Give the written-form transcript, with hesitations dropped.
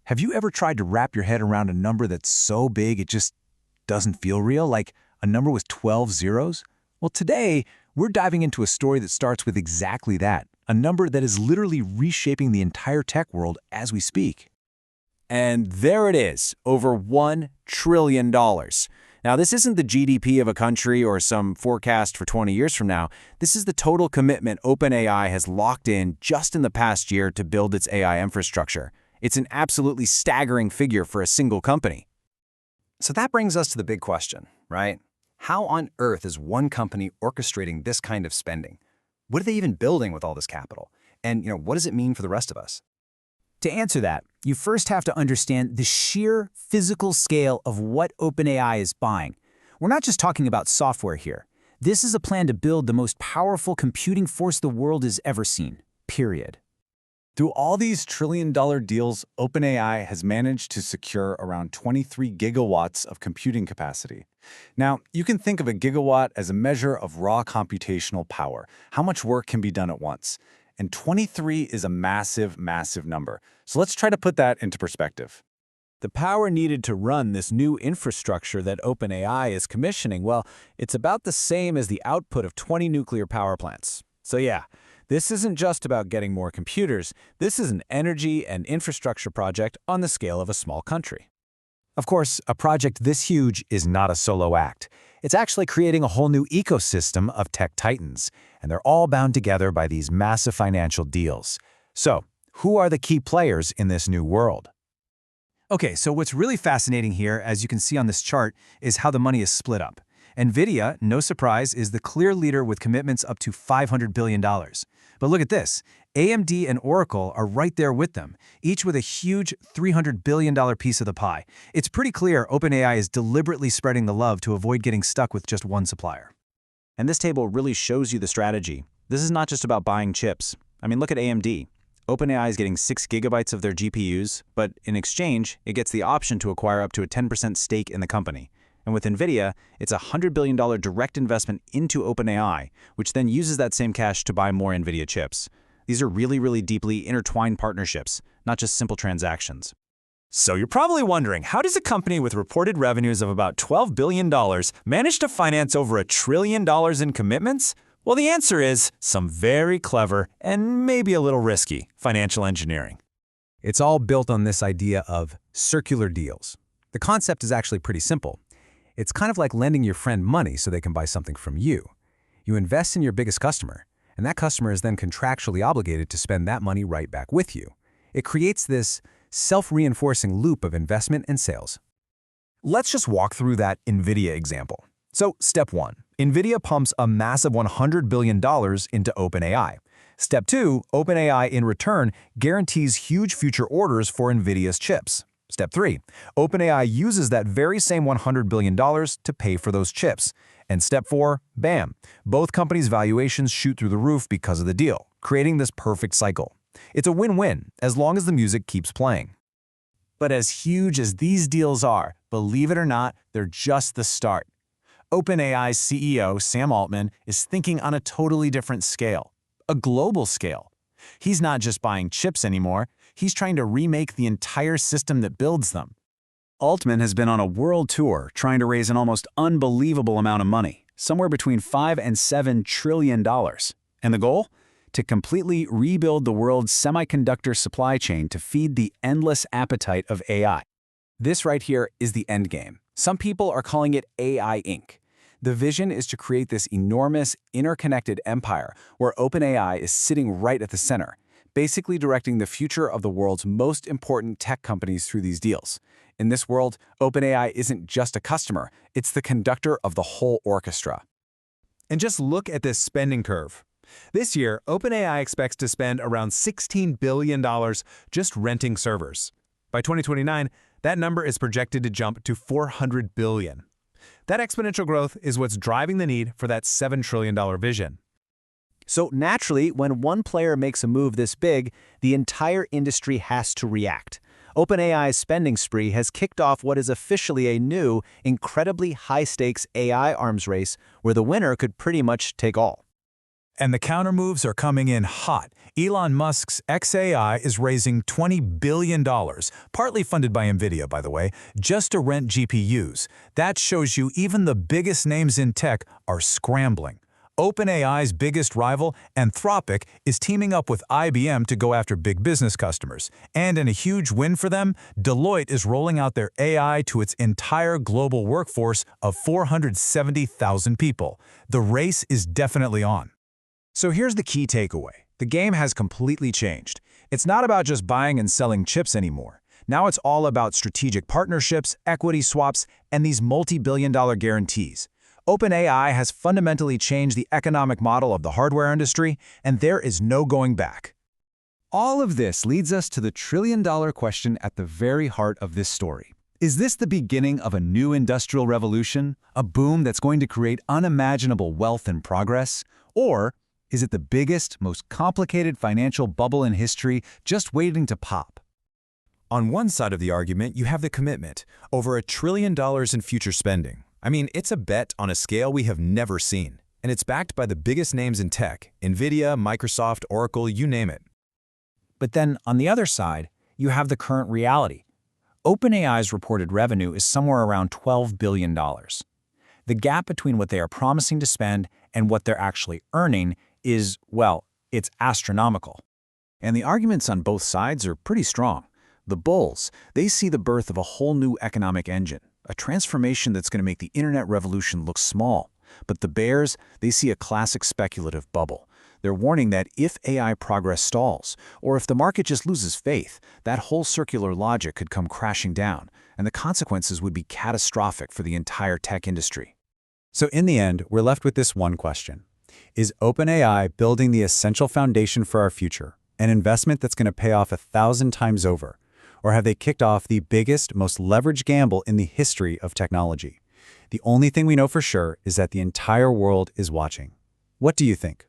Have you ever tried to wrap your head around a number that's so big it just doesn't feel real, like a number with 12 zeros? Well, today, we're diving into a story that starts with exactly that, a number that is literally reshaping the entire tech world as we speak. And there it is, over $1 trillion. Now, this isn't the GDP of a country or some forecast for 20 years from now. This is the total commitment OpenAI has locked in just in the past year to build its AI infrastructure. It's an absolutely staggering figure for a single company. So that brings us to the big question, right? How on earth is one company orchestrating this kind of spending? What are they even building with all this capital? And, what does it mean for the rest of us? To answer that, you first have to understand the sheer physical scale of what OpenAI is buying. We're not just talking about software here. This is a plan to build the most powerful computing force the world has ever seen, period. Through all these trillion-dollar deals, OpenAI has managed to secure around 23 gigawatts of computing capacity. Now, you can think of a gigawatt as a measure of raw computational power, how much work can be done at once. And 23 is a massive, massive number. So let's try to put that into perspective. The power needed to run this new infrastructure that OpenAI is commissioning, well, it's about the same as the output of 20 nuclear power plants. So yeah, this isn't just about getting more computers. This is an energy and infrastructure project on the scale of a small country. Of course, a project this huge is not a solo act. It's actually creating a whole new ecosystem of tech titans, and they're all bound together by these massive financial deals. So, who are the key players in this new world? Okay, so what's really fascinating here, as you can see on this chart, is how the money is split up. NVIDIA, no surprise, is the clear leader with commitments up to $500 billion. But look at this. AMD and Oracle are right there with them, each with a huge $300 billion piece of the pie. It's pretty clear OpenAI is deliberately spreading the love to avoid getting stuck with just one supplier. And this table really shows you the strategy. This is not just about buying chips. I mean, look at AMD. OpenAI is getting 6 gigabytes of their GPUs, but in exchange, it gets the option to acquire up to a 10% stake in the company. And with NVIDIA, it's a $100 billion direct investment into OpenAI, which then uses that same cash to buy more NVIDIA chips. These are really, really deeply intertwined partnerships, not just simple transactions. So you're probably wondering, how does a company with reported revenues of about $12 billion manage to finance over $1 trillion in commitments? Well, the answer is some very clever and maybe a little risky financial engineering. It's all built on this idea of circular deals. The concept is actually pretty simple. It's kind of like lending your friend money so they can buy something from you. You invest in your biggest customer, and that customer is then contractually obligated to spend that money right back with you. It creates this self-reinforcing loop of investment and sales. Let's just walk through that NVIDIA example. So, step 1. NVIDIA pumps a massive $100 billion into OpenAI. Step 2. OpenAI, in return, guarantees huge future orders for NVIDIA's chips. Step 3. OpenAI uses that very same $100 billion to pay for those chips. And step 4, bam, both companies' valuations shoot through the roof because of the deal, creating this perfect cycle. It's a win-win, as long as the music keeps playing. But as huge as these deals are, believe it or not, they're just the start. OpenAI's CEO, Sam Altman, is thinking on a totally different scale, a global scale. He's not just buying chips anymore, he's trying to remake the entire system that builds them. Altman has been on a world tour trying to raise an almost unbelievable amount of money, somewhere between $5 and $7 trillion. And the goal? To completely rebuild the world's semiconductor supply chain to feed the endless appetite of AI. This right here is the end game. Some people are calling it AI Inc. The vision is to create this enormous, interconnected empire where OpenAI is sitting right at the center, basically directing the future of the world's most important tech companies through these deals. In this world, OpenAI isn't just a customer, it's the conductor of the whole orchestra. And just look at this spending curve. This year, OpenAI expects to spend around $16 billion just renting servers. By 2029, that number is projected to jump to $400 billion. That exponential growth is what's driving the need for that $7 trillion vision. So naturally, when one player makes a move this big, the entire industry has to react. OpenAI's spending spree has kicked off what is officially a new, incredibly high-stakes AI arms race where the winner could pretty much take all. And the countermoves are coming in hot. Elon Musk's xAI is raising $20 billion, partly funded by NVIDIA, by the way, just to rent GPUs. That shows you even the biggest names in tech are scrambling. OpenAI's biggest rival, Anthropic, is teaming up with IBM to go after big business customers. And in a huge win for them, Deloitte is rolling out their AI to its entire global workforce of 470,000 people. The race is definitely on. So here's the key takeaway. The game has completely changed. It's not about just buying and selling chips anymore. Now it's all about strategic partnerships, equity swaps, and these multi-billion-dollar guarantees. OpenAI has fundamentally changed the economic model of the hardware industry, and there is no going back. All of this leads us to the trillion-dollar question at the very heart of this story. Is this the beginning of a new industrial revolution, a boom that's going to create unimaginable wealth and progress? Or is it the biggest, most complicated financial bubble in history just waiting to pop? On one side of the argument, you have the commitment, over $1 trillion in future spending. I mean, it's a bet on a scale we have never seen. And it's backed by the biggest names in tech, NVIDIA, Microsoft, Oracle, you name it. But then, on the other side, you have the current reality. OpenAI's reported revenue is somewhere around $12 billion. The gap between what they are promising to spend and what they're actually earning is, well, it's astronomical. And the arguments on both sides are pretty strong. The bulls, they see the birth of a whole new economic engine, a transformation that's going to make the internet revolution look small. But the bears, they see a classic speculative bubble. They're warning that if AI progress stalls, or if the market just loses faith, that whole circular logic could come crashing down, and the consequences would be catastrophic for the entire tech industry. So in the end, we're left with this one question. Is OpenAI building the essential foundation for our future, an investment that's going to pay off 1,000 times over? Or have they kicked off the biggest, most leveraged gamble in the history of technology? The only thing we know for sure is that the entire world is watching. What do you think?